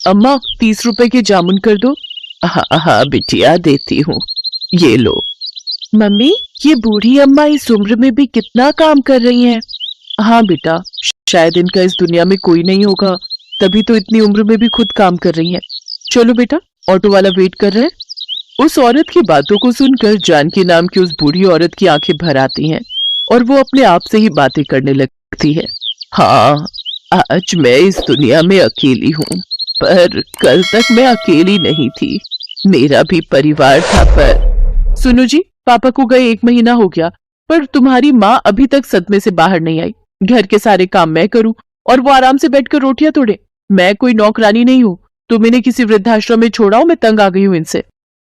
अम्मा 30 रुपए के जामुन कर दो। हाँ हाँ बिटिया देती हूँ, ये लो। मम्मी ये बूढ़ी अम्मा इस उम्र में भी कितना काम कर रही हैं। हाँ बेटा, शायद इनका इस दुनिया में कोई नहीं होगा, तभी तो इतनी उम्र में भी खुद काम कर रही हैं। चलो बेटा, ऑटो वाला वेट कर रहा है। उस औरत की बातों को सुनकर जानकी नाम की उस बूढ़ी औरत की आंखें भर आती हैं और वो अपने आप से ही बातें करने लगती है। हाँ, आज मैं इस दुनिया में अकेली हूँ, पर कल तक मैं अकेली नहीं थी, मेरा भी परिवार था। पर सुनो जी, पापा को गए 1 महीना हो गया, पर तुम्हारी माँ अभी तक सदमे से बाहर नहीं आई। घर के सारे काम मैं करूं और वो आराम से बैठकर रोटियां तोड़े। मैं कोई नौकरानी नहीं हूँ, तुम इन्हें किसी वृद्धाश्रम में छोड़ाओ, मैं तंग आ गई हूँ इनसे।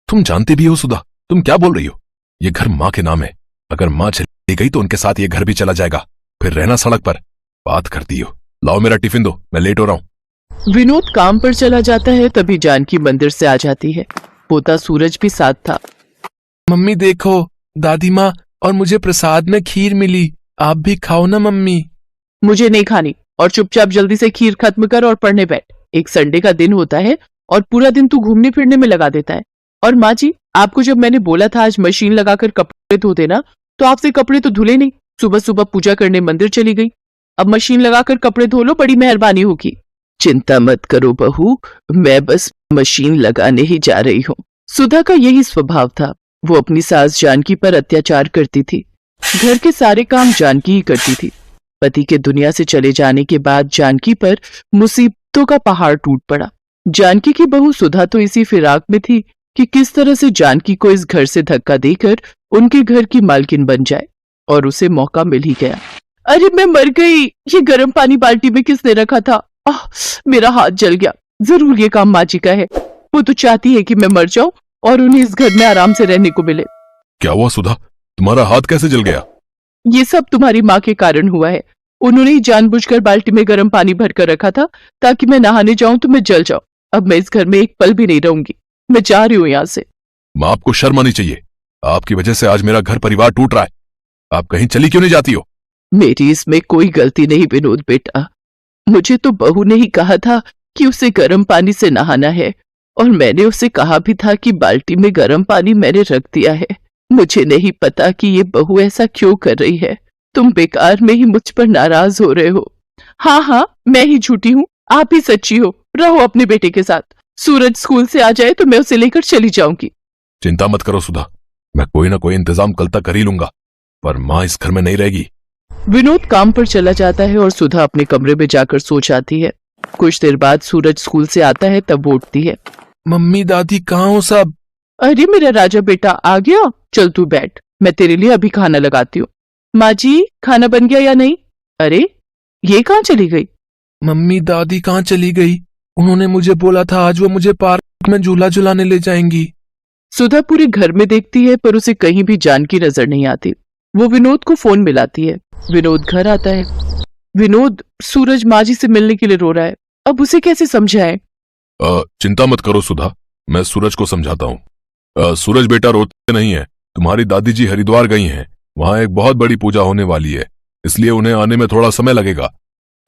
तुम जानती भी हो सुधा, तुम क्या बोल रही हो? ये घर माँ के नाम है, अगर माँ चली गई तो उनके साथ ये घर भी चला जाएगा, फिर रहना सड़क पर। बात करती हो। लाओ मेरा टिफिन दो, मैं लेट हो रहा हूँ। विनोद काम पर चला जाता है, तभी जानकी मंदिर से आ जाती है। पोता सूरज भी साथ था। मम्मी देखो, दादी माँ और मुझे प्रसाद में खीर मिली, आप भी खाओ ना मम्मी। मुझे नहीं खानी, और चुपचाप जल्दी से खीर खत्म कर और पढ़ने बैठ। एक संडे का दिन होता है और पूरा दिन तू घूमने फिरने में लगा देता है। और माँ जी, आपको जब मैंने बोला था आज मशीन लगाकर कपड़े धो देना, तो आपसे कपड़े तो धुले नहीं, सुबह सुबह पूजा करने मंदिर चली गई। अब मशीन लगाकर कपड़े धो लो, बड़ी मेहरबानी होगी। चिंता मत करो बहू, मैं बस मशीन लगाने ही जा रही हूँ। सुधा का यही स्वभाव था, वो अपनी सास जानकी पर अत्याचार करती थी। घर के सारे काम जानकी ही करती थी। पति के दुनिया से चले जाने के बाद जानकी पर मुसीबतों का पहाड़ टूट पड़ा। जानकी की बहू सुधा तो इसी फिराक में थी कि किस तरह से जानकी को इस घर से धक्का देकर उनके घर की मालकिन बन जाए, और उसे मौका मिल ही गया। अरे मैं मर गई, ये गर्म पानी बाल्टी में किसने रखा था? मेरा हाथ जल गया। जरूर ये काम माँ जी का है, वो तो चाहती है कि मैं मर जाऊं और उन्हें इस घर में आराम से रहने को मिले। क्या हुआ सुधा, तुम्हारा हाथ कैसे जल गया? ये सब तुम्हारी माँ के कारण हुआ है। उन्होंने ही जानबूझकर बाल्टी में गर्म पानी भरकर रखा था ताकि मैं नहाने जाऊं तो मैं जल जाऊं। अब मैं इस घर में एक पल भी नहीं रहूंगी, मैं जा रही हूँ यहाँ से। माँ, आपको शर्म आनी चाहिए, आपकी वजह से आज मेरा घर परिवार टूट रहा है। आप कहीं चली क्यों नहीं जाती हो? मेरी इसमें कोई गलती नहीं विनोद बेटा, मुझे तो बहू ने ही कहा था कि उसे गर्म पानी से नहाना है, और मैंने उसे कहा भी था कि बाल्टी में गर्म पानी मैंने रख दिया है। मुझे नहीं पता कि ये बहू ऐसा क्यों कर रही है। तुम बेकार में ही मुझ पर नाराज हो रहे हो। हाँ हाँ, मैं ही झूठी हूँ, आप ही सच्ची हो। रहो अपने बेटे के साथ, सूरज स्कूल से आ जाए तो मैं उसे लेकर चली जाऊंगी। चिंता मत करो सुधा, मैं कोई ना कोई इंतजाम कल तक कर ही लूंगा, पर माँ इस घर में नहीं रहेगी। विनोद काम पर चला जाता है और सुधा अपने कमरे में जाकर सो जाती है। कुछ देर बाद सूरज स्कूल से आता है, तब वो उठती है। मम्मी दादी कहाँ हो सब? अरे मेरा राजा बेटा आ गया, चल तू बैठ, मैं तेरे लिए अभी खाना लगाती हूँ। माँ जी, खाना बन गया या नहीं? अरे ये कहाँ चली गई? मम्मी दादी कहाँ चली गई? उन्होंने मुझे बोला था आज वो मुझे पार्क में झूला झुलाने ले जाएंगी। सुधा पूरे घर में देखती है पर उसे कहीं भी जानकी नजर नहीं आती। वो विनोद को फोन मिलाती है। विनोद घर आता है। विनोद, सूरज माँ जी से मिलने के लिए रो रहा है, अब उसे कैसे समझाएं? चिंता मत करो सुधा, मैं सूरज को समझाता हूँ। सूरज बेटा रोते नहीं है, तुम्हारी दादी जी हरिद्वार गई हैं, वहां एक बहुत बड़ी पूजा होने वाली है, इसलिए उन्हें आने में थोड़ा समय लगेगा।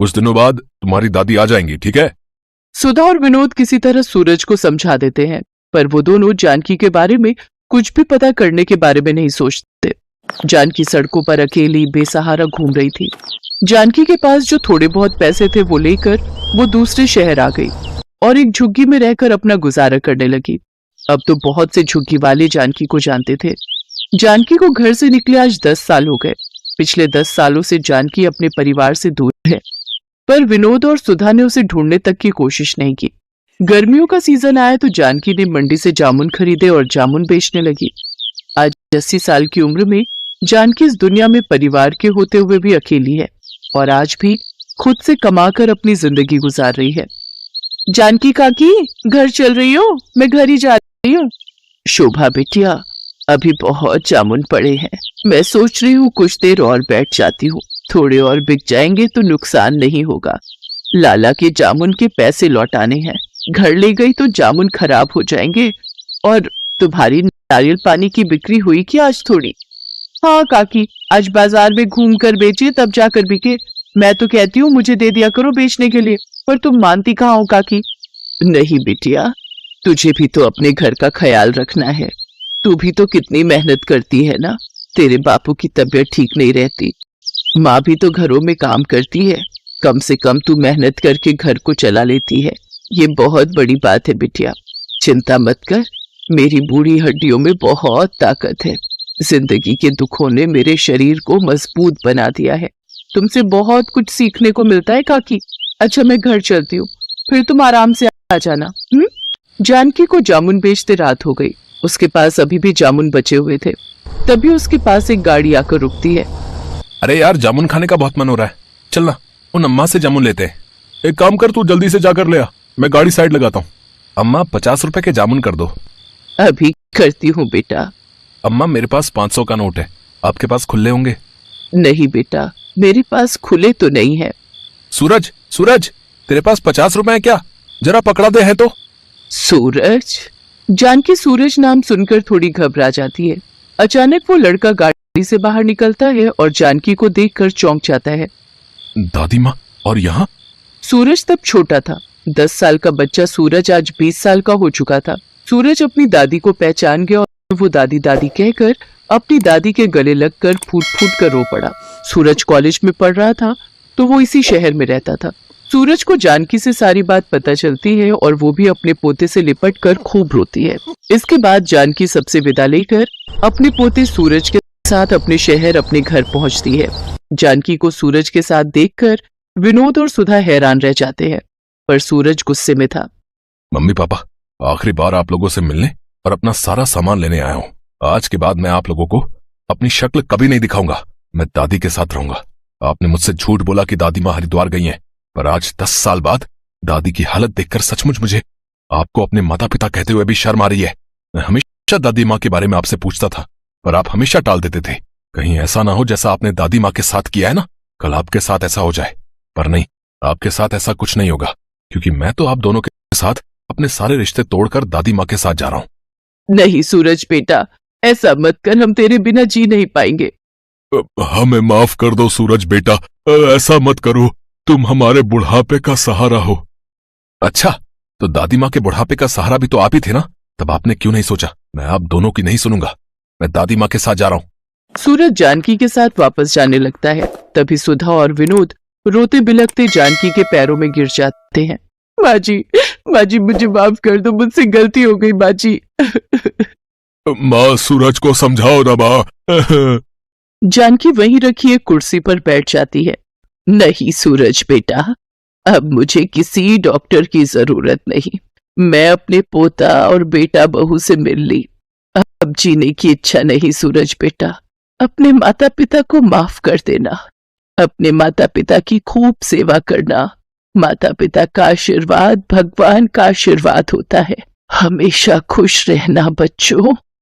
कुछ दिनों बाद तुम्हारी दादी आ जाएंगी, ठीक है? सुधा और विनोद किसी तरह सूरज को समझा देते हैं, पर वो दोनों जानकी के बारे में कुछ भी पता करने के बारे में नहीं सोचते। जानकी सड़कों पर अकेली बेसहारा घूम रही थी। जानकी के पास जो थोड़े बहुत पैसे थे वो लेकर वो दूसरे शहर आ गई और एक झुग्गी में रहकर अपना गुजारा करने लगी। अब तो बहुत से झुग्गी वाले जानकी को जानते थे। जानकी को घर से निकले आज 10 साल हो गए। पिछले 10 सालों से जानकी अपने परिवार से दूर है, पर विनोद और सुधा ने उसे ढूंढने तक की कोशिश नहीं की। गर्मियों का सीजन आया तो जानकी ने मंडी से जामुन खरीदे और जामुन बेचने लगी। आज 80 साल की उम्र में जानकी इस दुनिया में परिवार के होते हुए भी अकेली है और आज भी खुद से कमाकर अपनी जिंदगी गुजार रही है। जानकी काकी, घर चल रही हो? मैं घर ही जा रही हूँ। शोभा बेटिया, अभी बहुत जामुन पड़े हैं, मैं सोच रही हूँ कुछ देर और बैठ जाती हूँ, थोड़े और बिक जाएंगे तो नुकसान नहीं होगा। लाला के जामुन के पैसे लौटाने हैं, घर ले गई तो जामुन खराब हो जाएंगे। और तुम्हारी नारियल पानी की बिक्री हुई कि आज थोड़ी? हाँ काकी, आज बाजार में घूम कर बेचे तब जाकर बिके। मैं तो कहती हूँ मुझे दे दिया करो बेचने के लिए, पर तुम मानती कहाँ हो काकी। नहीं बिटिया, तुझे भी तो अपने घर का ख्याल रखना है। तू भी तो कितनी मेहनत करती है ना। तेरे बापू की तबीयत ठीक नहीं रहती, माँ भी तो घरों में काम करती है। कम से कम तू मेहनत करके घर को चला लेती है, ये बहुत बड़ी बात है बिटिया। चिंता मत कर, मेरी बूढ़ी हड्डियों में बहुत ताकत है। जिंदगी के दुखों ने मेरे शरीर को मजबूत बना दिया है। तुमसे बहुत कुछ सीखने को मिलता है काकी। अच्छा मैं घर चलती हूँ, फिर तुम आराम से आ जाना। जानकी को जामुन बेचते रात हो गई। उसके पास अभी भी जामुन बचे हुए थे। तभी उसके पास एक गाड़ी आकर रुकती है। अरे यार, जामुन खाने का बहुत मन हो रहा है, चलना उन अम्मा से जामुन लेते हैं। एक काम कर, तू जल्दी से जाकर ले आ, मैं गाड़ी साइड लगाता हूँ। अम्मा 50 रुपए के जामुन कर दो। अभी करती हूँ बेटा। अम्मा मेरे पास 500 का नोट है, आपके पास खुले होंगे? नहीं बेटा, मेरे पास खुले तो नहीं है। सूरज, सूरज, तेरे पास 50 रुपए है क्या? जरा पकड़ा दे है तो। सूरज। जानकी सूरज नाम सुनकर थोड़ी घबरा जाती है। अचानक वो लड़का गाड़ी से बाहर निकलता है और जानकी को देखकर चौंक जाता है। दादी माँ, और यहाँ? सूरज तब छोटा था। 10 साल का बच्चा सूरज आज 20 साल का हो चुका था। सूरज अपनी दादी को पहचान गया और वो दादी दादी कहकर अपनी दादी के गले लगकर फूट फूट कर रो पड़ा। सूरज कॉलेज में पढ़ रहा था तो वो इसी शहर में रहता था। सूरज को जानकी से सारी बात पता चलती है और वो भी अपने पोते से लिपट कर खूब रोती है। इसके बाद जानकी सबसे विदा लेकर अपने पोते सूरज के साथ अपने शहर अपने घर पहुंचती है। जानकी को सूरज के साथ देखकर विनोद और सुधा हैरान रह जाते हैं, पर सूरज गुस्से में था। मम्मी पापा, आखिरी बार आप लोगों से मिलने और अपना सारा सामान लेने आया हूँ। आज के बाद मैं आप लोगों को अपनी शक्ल कभी नहीं दिखाऊंगा। मैं दादी के साथ रहूंगा। आपने मुझसे झूठ बोला कि दादी माँ हरिद्वार गई हैं, पर आज 10 साल बाद दादी की हालत देखकर सचमुच मुझे आपको अपने माता पिता कहते हुए भी शर्म आ रही है। मैं हमेशा दादी माँ के बारे में आपसे पूछता था, पर आप हमेशा टाल देते थे। कहीं ऐसा ना हो जैसा आपने दादी माँ के साथ किया है ना, कल आपके साथ ऐसा हो जाए। पर नहीं, आपके साथ ऐसा कुछ नहीं होगा, क्योंकि मैं तो आप दोनों के साथ अपने सारे रिश्ते तोड़कर दादी माँ के साथ जा रहा हूँ। नहीं सूरज बेटा, ऐसा मत कर, हम तेरे बिना जी नहीं पाएंगे। हमें माफ कर दो सूरज बेटा, ऐसा मत करो, तुम हमारे बुढ़ापे का सहारा हो। अच्छा, तो दादी माँ के बुढ़ापे का सहारा भी तो आप ही थे ना, तब आपने क्यों नहीं सोचा मैं आप दोनों की नहीं सुनूंगा, मैं दादी माँ के साथ जा रहा हूँ। सूरज जानकी के साथ वापस जाने लगता है। तभी सुधा और विनोद रोते बिलखते जानकी के पैरों में गिर जाते हैं। माँ जी मुझे माफ कर दो, मुझसे गलती हो गई माँ जी। माँ, सूरज को समझाओ ना माँ। जानकी वहीं रखी एक कुर्सी पर बैठ जाती है। नहीं सूरज बेटा, अब मुझे किसी डॉक्टर की जरूरत नहीं। मैं अपने पोता और बेटा बहू से मिल ली। अब जीने की इच्छा नहीं सूरज बेटा। अपने माता पिता को माफ कर देना। अपने माता पिता की खूब सेवा करना। माता पिता का आशीर्वाद भगवान का आशीर्वाद होता है। हमेशा खुश रहना बच्चों।